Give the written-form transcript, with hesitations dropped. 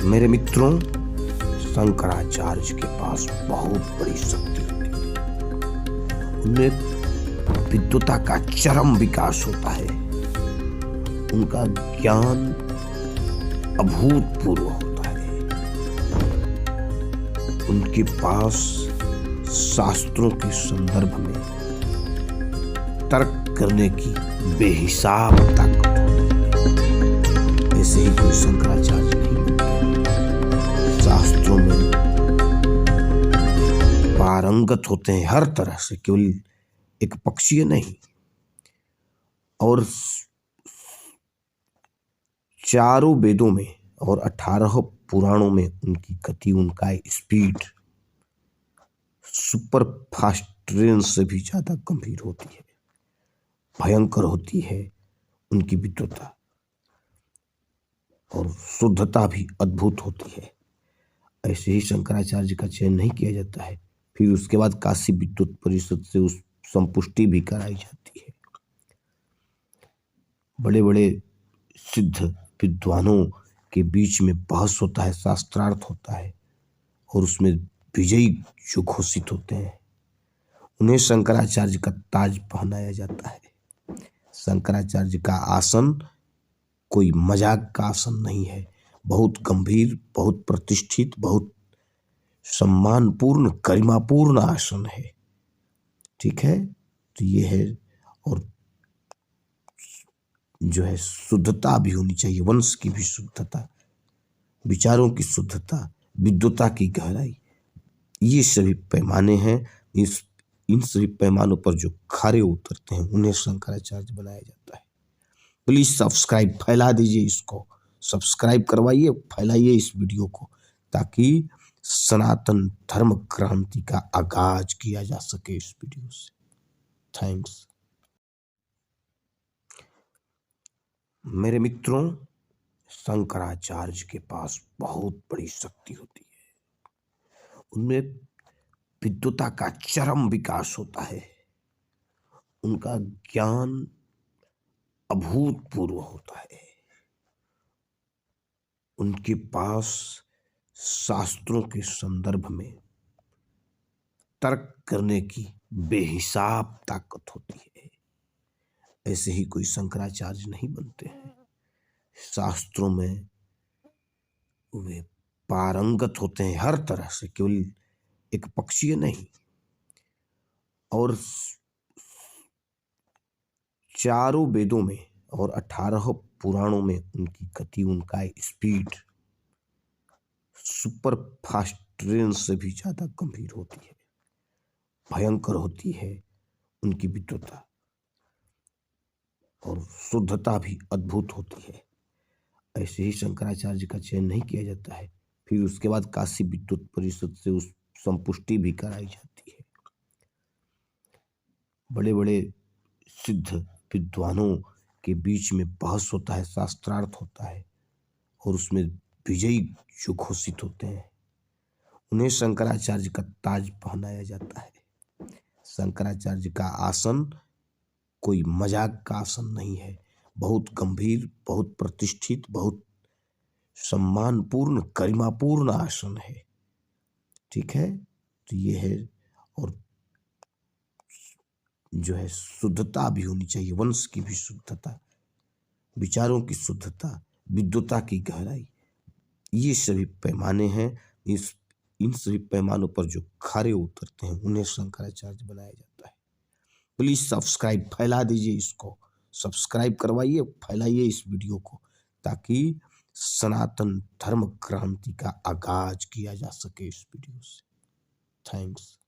मेरे मित्रों, शंकराचार्य के पास बहुत बड़ी शक्ति होती है। उनमें विद्वता का चरम विकास होता है। उनका ज्ञान अभूतपूर्व होता है। उनके पास शास्त्रों के संदर्भ में तर्क करने की बेहिसाब ताकत होती है। ऐसे ही कोई शंकराचार्य नहीं मिलते। शास्त्रों में पारंगत होते हैं हर तरह से, केवल एक पक्षीय नहीं। और चारों वेदों में और 18 पुराणों में उनकी गति, उनका स्पीड सुपर फास्ट ट्रेन से भी ज्यादा गंभीर होती है, भयंकर होती है। उनकी विद्वता और शुद्धता भी अद्भुत होती है। ऐसे ही शंकराचार्य का चयन नहीं किया जाता है, फिर उसके बाद काशी विद्वत परिषद से उस संपुष्टि भी कराई जाती है। बड़े बड़े सिद्ध विद्वानों के बीच में बहस होता है, शास्त्रार्थ होता है, और उसमें विजयी जो घोषित होते हैं उन्हें शंकराचार्य का ताज पहनाया जाता है। शंकराचार्य का आसन कोई मजाक का आसन नहीं है, बहुत गंभीर, बहुत प्रतिष्ठित, बहुत सम्मानपूर्ण, गरिमापूर्ण आसन है। ठीक है, तो ये है। और जो है शुद्धता भी होनी चाहिए, वंश की भी शुद्धता, विचारों की शुद्धता, विद्वता की गहराई, ये सभी पैमाने हैं। इन सभी पैमानों पर जो खरे उतरते हैं उन्हें शंकराचार्य बनाया जाता है। प्लीज सब्सक्राइब, फैला दीजिए इसको, सब्सक्राइब करवाइए, फैलाइए इस वीडियो को, ताकि सनातन धर्म क्रांति का आगाज किया जा सके इस वीडियो से। थैंक्स। मेरे मित्रों, शंकराचार्य के पास बहुत बड़ी शक्ति होती है। उनमें विद्वता का चरम विकास होता है। उनका ज्ञान अभूतपूर्व होता है। उनके पास शास्त्रों के संदर्भ में तर्क करने की बेहिसाब ताकत होती है। ऐसे ही कोई शंकराचार्य नहीं बनते हैं। शास्त्रों में वे पारंगत होते हैं हर तरह से, केवल एक पक्षीय नहीं। और चारों वेदों में और 18 पुराणों में उनकी गति, उनका स्पीड सुपर फास्ट ट्रेन से भी ज्यादा गंभीर होती है, भयंकर होती है। उनकी विद्वता और शुद्धता भी अद्भुत होती है। ऐसे ही शंकराचार्य का चयन नहीं किया जाता है, फिर उसके बाद काशी विद्वत परिषद से उस संपुष्टि भी कराई जाती है। बड़े बड़े सिद्ध विद्वानों के बीच में बहस होता है, शास्त्रार्थ होता है, और उसमें विजयी जो घोषित होते हैं उन्हें शंकराचार्य का ताज पहनाया जाता है। शंकराचार्य का आसन कोई मजाक का आसन नहीं है, बहुत गंभीर, बहुत प्रतिष्ठित, बहुत सम्मानपूर्ण, गरिमापूर्ण आसन है। ठीक है, तो ये है। और जो है शुद्धता भी होनी चाहिए, वंश की भी शुद्धता, विचारों की शुद्धता, विद्वता की गहराई, ये सभी पैमाने हैं। इन सभी पैमानों पर जो खरे उतरते हैं उन्हें शंकराचार्य बनाया जाता है। प्लीज सब्सक्राइब, फैला दीजिए इसको, सब्सक्राइब करवाइए, फैलाइए इस वीडियो को, ताकि सनातन धर्म क्रांति का आगाज किया जा सके इस वीडियो से। थैंक्स।